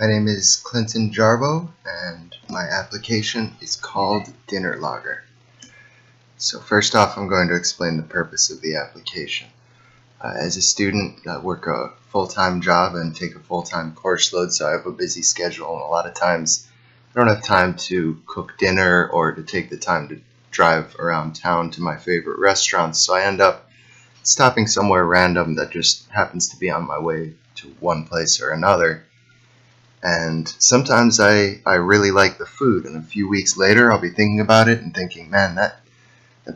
My name is Clinton Jarbo, and my application is called Dinner Logger. So first off, I'm going to explain the purpose of the application. As a student, I work a full-time job and take a full-time course load, so I have a busy schedule, and a lot of times I don't have time to cook dinner or to take the time to drive around town to my favorite restaurants, so I end up stopping somewhere random that just happens to be on my way to one place or another. And sometimes I really like the food, and a few weeks later I'll be thinking about it and thinking, man, that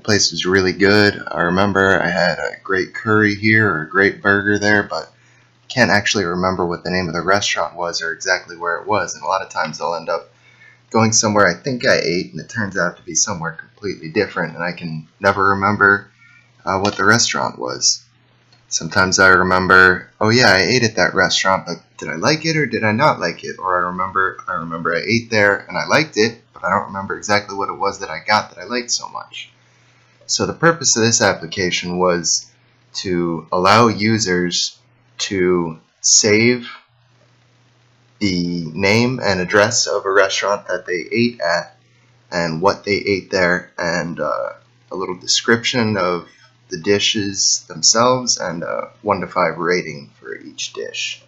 place was really good. I remember I had a great curry here or a great burger there, but I can't actually remember what the name of the restaurant was or exactly where it was. And a lot of times I'll end up going somewhere I think I ate, and it turns out to be somewhere completely different, and I can never remember what the restaurant was. Sometimes I remember, oh yeah, I ate at that restaurant, but did I like it or did I not like it? Or I remember I ate there and I liked it, but I don't remember exactly what it was that I got that I liked so much. So the purpose of this application was to allow users to save the name and address of a restaurant that they ate at and what they ate there, and a little description of the dishes themselves and a 1 to 5 rating for each dish.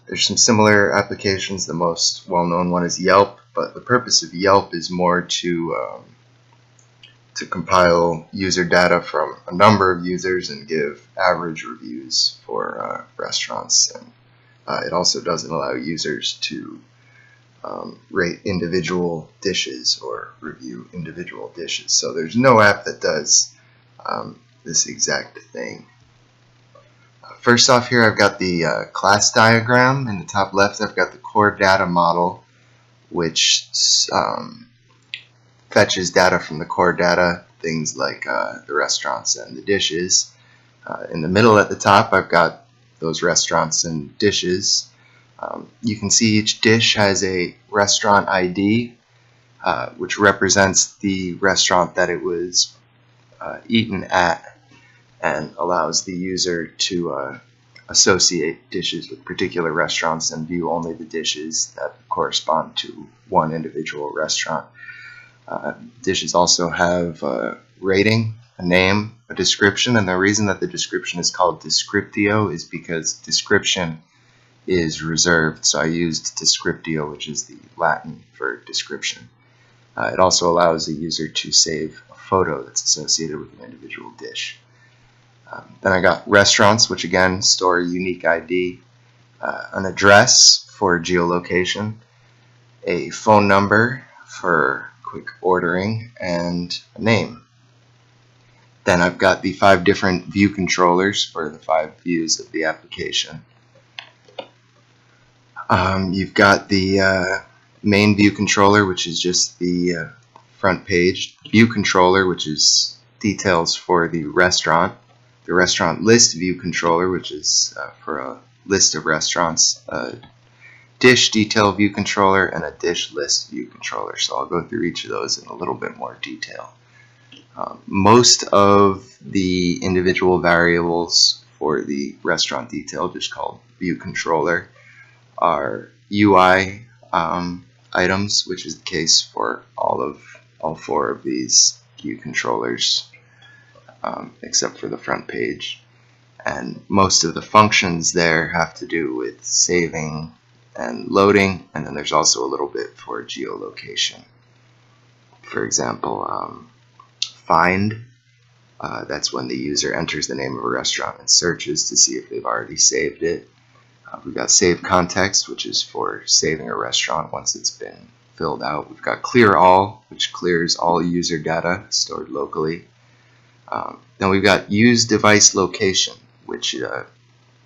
There's some similar applications. The most well-known one is Yelp, but the purpose of Yelp is more to compile user data from a number of users and give average reviews for restaurants. And it also doesn't allow users to rate individual dishes or review individual dishes. So there's no app that does this exact thing. First off, here I've got the class diagram. In the top left, I've got the core data model, which fetches data from the core data, things like the restaurants and the dishes. In the middle at the top, I've got those restaurants and dishes. You can see each dish has a restaurant ID, which represents the restaurant that it was eaten at, and allows the user to associate dishes with particular restaurants and view only the dishes that correspond to one individual restaurant. Dishes also have a rating, a name, a description, and the reason that the description is called descriptio is because description is reserved, so I used descriptio, which is the Latin for description. It also allows the user to save a photo that's associated with an individual dish. Then I got restaurants, which again store a unique ID, an address for geolocation, a phone number for quick ordering, and a name. Then I've got the 5 different view controllers for the 5 views of the application. You've got the main view controller, which is just the front page, view controller, which is details for the restaurant list view controller, which is for a list of restaurants, a dish detail view controller, and a dish list view controller. So I'll go through each of those in a little bit more detail. Most of the individual variables for the restaurant detail, just called view controller, are UI items, which is the case for all 4 of these view controllers, except for the front page. And most of the functions there have to do with saving and loading, and then there's also a little bit for geolocation. For example, find, that's when the user enters the name of a restaurant and searches to see if they've already saved it. We've got save context, which is for saving a restaurant once it's been filled out. We've got clear all, which clears all user data stored locally. Then we've got use device location, which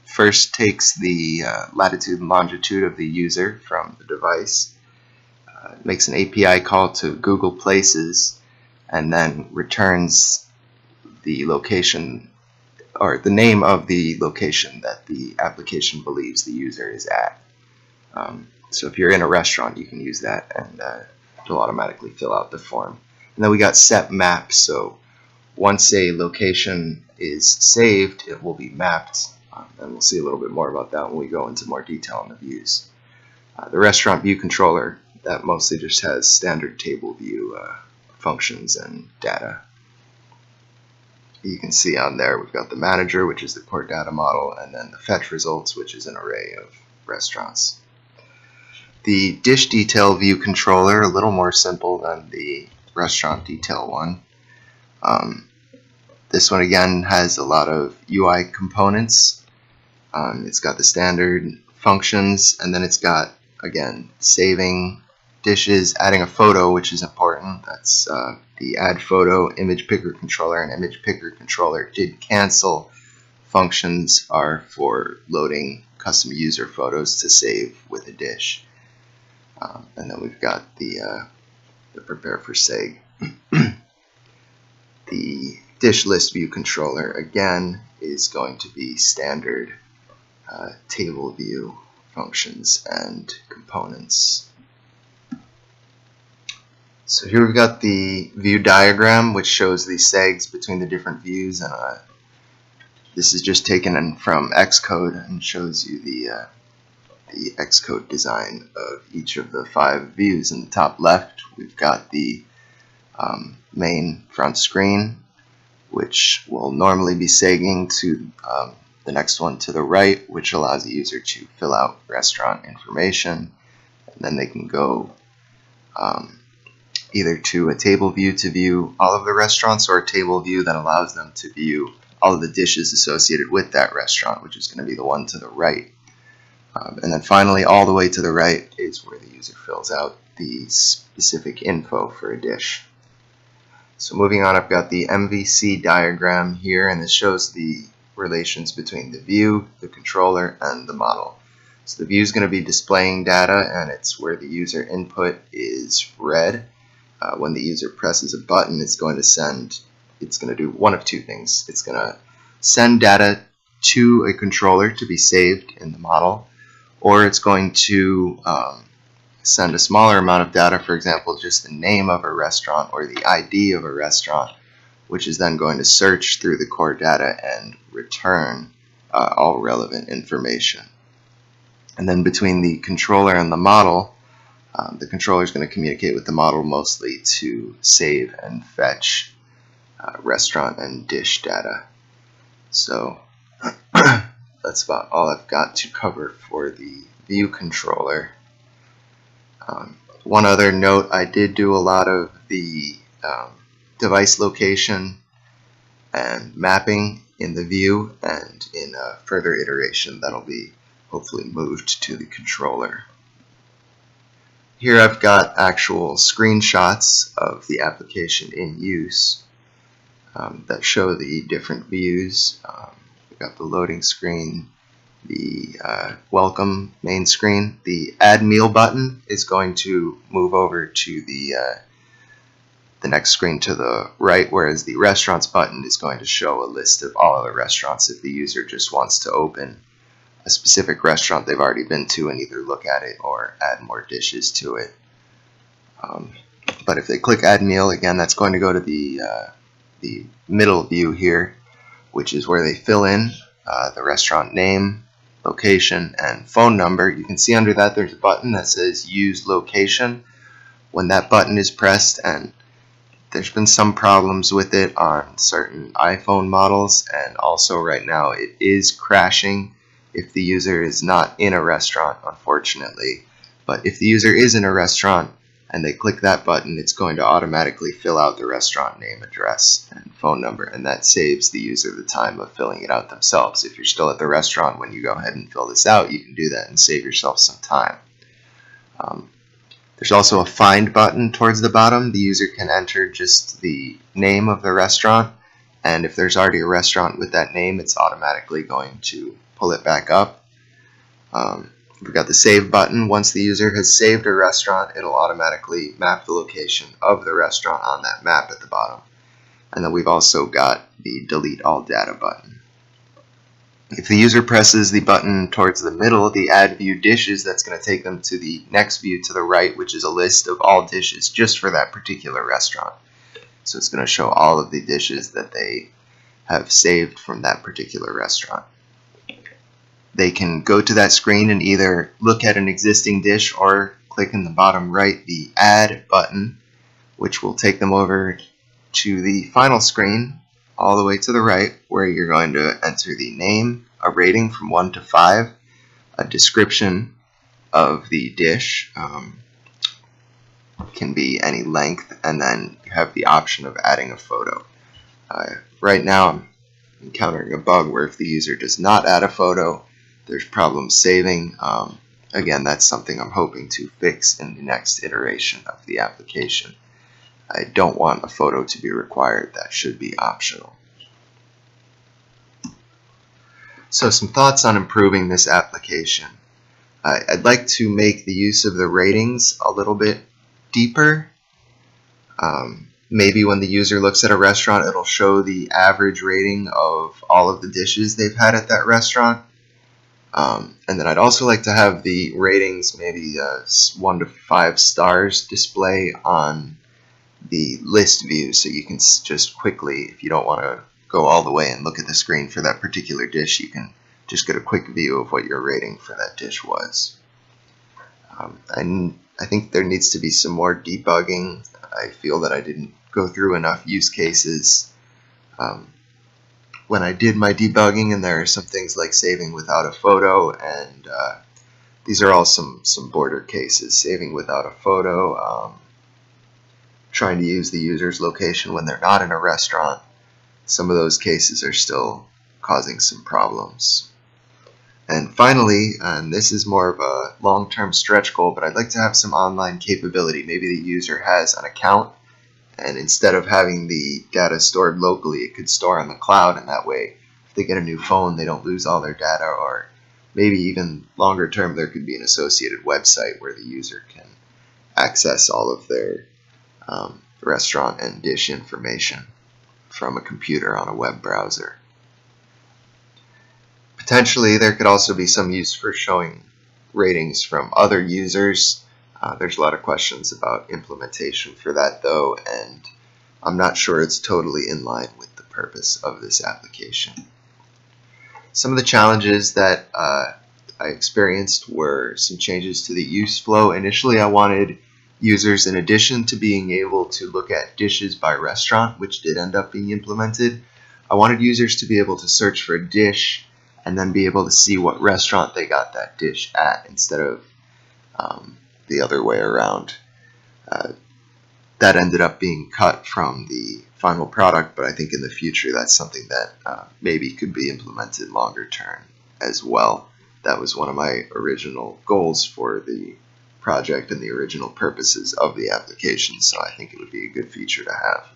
first takes the latitude and longitude of the user from the device, makes an API call to Google Places, and then returns the location or the name of the location that the application believes the user is at. So if you're in a restaurant, you can use that, and it'll automatically fill out the form. And then we got set map, so once a location is saved, it will be mapped, and and we'll see a little bit more about that when we go into more detail on the views. The restaurant view controller, that mostly just has standard table view functions and data. You can see on there we've got the manager, which is the core data model, and then the fetch results, which is an array of restaurants. The dish detail view controller, a little more simple than the restaurant detail one. This one again has a lot of UI components. It's got the standard functions, and then it's got, again, saving dishes, adding a photo, which is important. That's the add photo, image picker controller, and image picker controller did cancel functions are for loading custom user photos to save with a dish. And then we've got the prepare for seg. The dish list view controller again is going to be standard table view functions and components. So here we've got the view diagram, which shows the segs between the different views, and this is just taken from Xcode and shows you the Xcode design of each of the 5 views. In the top left, we've got the main front screen, which will normally be segging to the next one to the right, which allows the user to fill out restaurant information, and then they can go either to a table view to view all of the restaurants, or a table view that allows them to view all of the dishes associated with that restaurant, which is going to be the one to the right. And then finally, all the way to the right is where the user fills out the specific info for a dish. So moving on, I've got the MVC diagram here, and this shows the relations between the view, the controller, and the model. So the view is going to be displaying data, and it's where the user input is read. When the user presses a button, it's going to do one of 2 things. It's going to send data to a controller to be saved in the model, or it's going to send a smaller amount of data, for example, just the name of a restaurant or the ID of a restaurant, which is then going to search through the core data and return all relevant information. And then between the controller and the model, the controller is going to communicate with the model mostly to save and fetch restaurant and dish data. So that's about all I've got to cover for the view controller. One other note, I did do a lot of the device location and mapping in the view, and in a further iteration that'll be hopefully moved to the controller. Here I've got actual screenshots of the application in use that show the different views. We've got the loading screen, the welcome main screen. The add meal button is going to move over to the next screen to the right, whereas the restaurants button is going to show a list of all other restaurants if the user just wants to open a specific restaurant they've already been to and either look at it or add more dishes to it. But if they click add meal, again, that's going to go to the middle view here, which is where they fill in the restaurant name, location, and phone number. You can see under that there's a button that says use location. When that button is pressed, and there's been some problems with it on certain iPhone models, and also right now it is crashing if the user is not in a restaurant, unfortunately. But if the user is in a restaurant and they click that button, it's going to automatically fill out the restaurant name, address, and phone number, and that saves the user the time of filling it out themselves. If you're still at the restaurant when you go ahead and fill this out, you can do that and save yourself some time. There's also a find button towards the bottom. The user can enter just the name of the restaurant, and if there's already a restaurant with that name, it's automatically going to pull it back up. We've got the save button. Once the user has saved a restaurant, it'll automatically map the location of the restaurant on that map at the bottom. And then we've also got the delete all data button. If the user presses the button towards the middle, the add view dishes, that's going to take them to the next view to the right, which is a list of all dishes just for that particular restaurant. So it's going to show all of the dishes that they have saved from that particular restaurant. they can go to that screen and either look at an existing dish or click in the bottom right the Add button, which will take them over to the final screen all the way to the right, where you're going to enter the name, a rating from 1 to 5, a description of the dish, can be any length, and then you have the option of adding a photo. Right now I'm encountering a bug where if the user does not add a photo, there's problems saving. Again, that's something I'm hoping to fix in the next iteration of the application. I don't want a photo to be required. That should be optional. So some thoughts on improving this application. I'd like to make the use of the ratings a little bit deeper. Maybe when the user looks at a restaurant, it'll show the average rating of all of the dishes they've had at that restaurant. And then I'd also like to have the ratings, maybe 1 to 5 stars, display on the list view, so you can just quickly, if you don't want to go all the way and look at the screen for that particular dish, you can just get a quick view of what your rating for that dish was. And I think there needs to be some more debugging. I feel that I didn't go through enough use cases when I did my debugging, and there are some things like saving without a photo, and these are all some border cases. Saving without a photo, trying to use the user's location when they're not in a restaurant. Some of those cases are still causing some problems. And finally, and this is more of a long-term stretch goal, but I'd like to have some online capability. Maybe the user has an account, and instead of having the data stored locally, it could store on the cloud, and that way if they get a new phone, they don't lose all their data. Or maybe even longer term, there could be an associated website where the user can access all of their restaurant and dish information from a computer on a web browser. Potentially, there could also be some use for showing ratings from other users. There's a lot of questions about implementation for that, though, and I'm not sure it's totally in line with the purpose of this application. Some of the challenges that I experienced were some changes to the use flow. Initially, I wanted users, in addition to being able to look at dishes by restaurant, which did end up being implemented, I wanted users to be able to search for a dish and then be able to see what restaurant they got that dish at, instead of the other way around. That ended up being cut from the final product, but I think in the future that's something that maybe could be implemented longer term as well. That was one of my original goals for the project and the original purposes of the application, so I think it would be a good feature to have.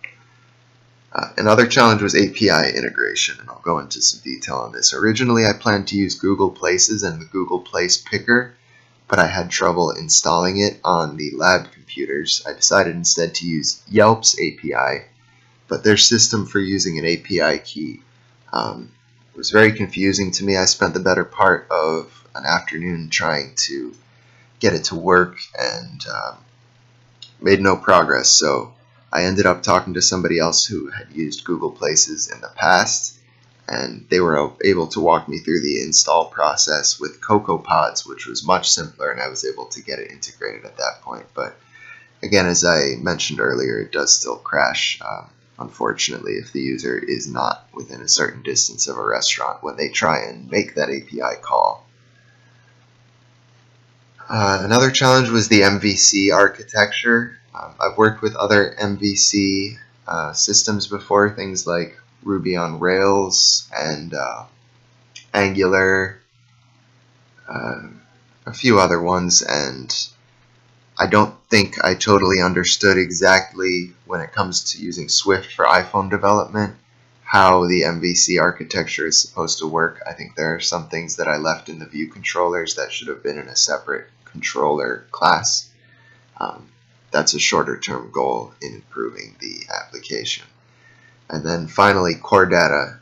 Another challenge was API integration, and I'll go into some detail on this. Originally, I planned to use Google Places and the Google Place Picker, but I had trouble installing it on the lab computers. I decided instead to use Yelp's API, but their system for using an API key was very confusing to me. I spent the better part of an afternoon trying to get it to work and made no progress. So I ended up talking to somebody else who had used Google Places in the past, and they were able to walk me through the install process with CocoaPods, which was much simpler, and I was able to get it integrated at that point. But again, as I mentioned earlier, it does still crash, unfortunately, if the user is not within a certain distance of a restaurant when they try and make that API call. Another challenge was the MVC architecture. I've worked with other MVC systems before, things like Ruby on Rails and Angular, a few other ones, and I don't think I totally understood exactly, when it comes to using Swift for iPhone development, how the MVC architecture is supposed to work. I think there are some things that I left in the view controllers that should have been in a separate controller class. That's a shorter term goal in improving the application. And then finally, core data.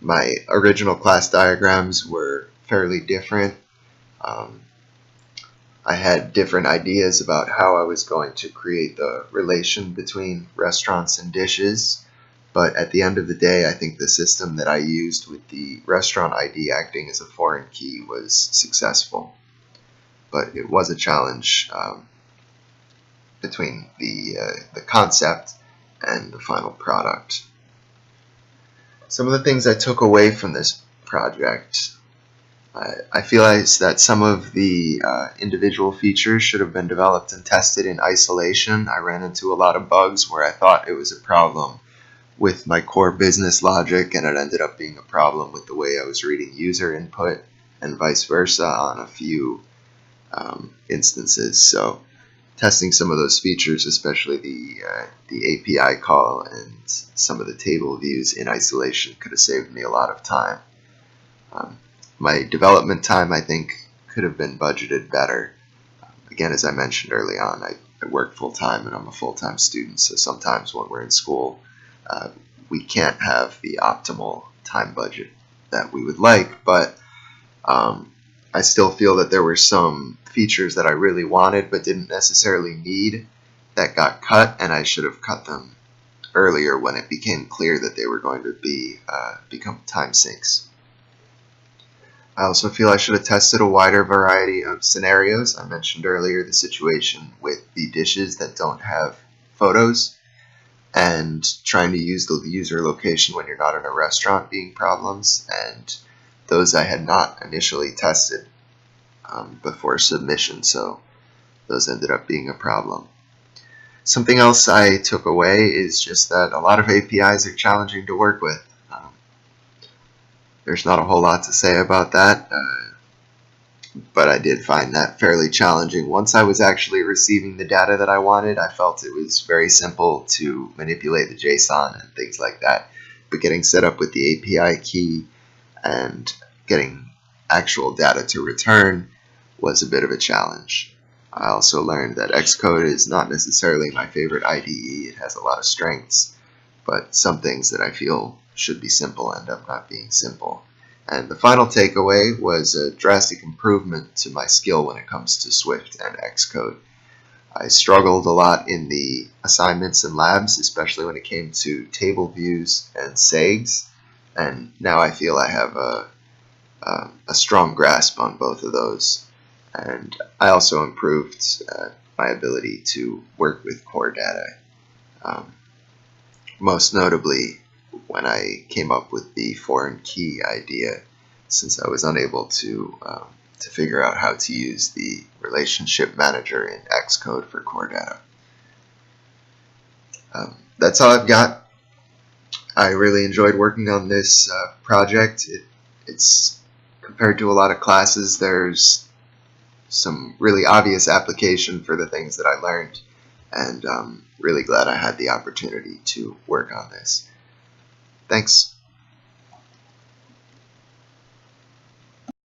My original class diagrams were fairly different. I had different ideas about how I was going to create the relation between restaurants and dishes, but at the end of the day, I think the system that I used with the restaurant ID acting as a foreign key was successful. But it was a challenge between the concept and the final product. Some of the things I took away from this project, I realized that some of the individual features should have been developed and tested in isolation. I ran into a lot of bugs where I thought it was a problem with my core business logic, and it ended up being a problem with the way I was reading user input, and vice versa on a few instances. So testing some of those features, especially the API call and some of the table views in isolation, could have saved me a lot of time. My development time, I think, could have been budgeted better. Again, as I mentioned early on, I work full-time and I'm a full-time student, so sometimes when we're in school, we can't have the optimal time budget that we would like, but I still feel that there were some features that I really wanted but didn't necessarily need that got cut, and I should have cut them earlier when it became clear that they were going to become time sinks. I also feel I should have tested a wider variety of scenarios. I mentioned earlier the situation with the dishes that don't have photos, and trying to use the user location when you're not in a restaurant being problems, and those I had not initially tested before submission, so those ended up being a problem. Something else I took away is just that a lot of APIs are challenging to work with. There's not a whole lot to say about that, but I did find that fairly challenging. Once I was actually receiving the data that I wanted, I felt it was very simple to manipulate the JSON and things like that. But getting set up with the API key and getting actual data to return was a bit of a challenge. I also learned that Xcode is not necessarily my favorite IDE. It has a lot of strengths, but some things that I feel should be simple end up not being simple. And the final takeaway was a drastic improvement to my skill when it comes to Swift and Xcode. I struggled a lot in the assignments and labs, especially when it came to table views and SEGs, and now I feel I have a strong grasp on both of those. And I also improved my ability to work with core data, most notably when I came up with the foreign key idea, since I was unable to figure out how to use the relationship manager in Xcode for core data. That's all I've got. I really enjoyed working on this project. It's compared to a lot of classes, there's some really obvious application for the things that I learned, and I'm really glad I had the opportunity to work on this. Thanks.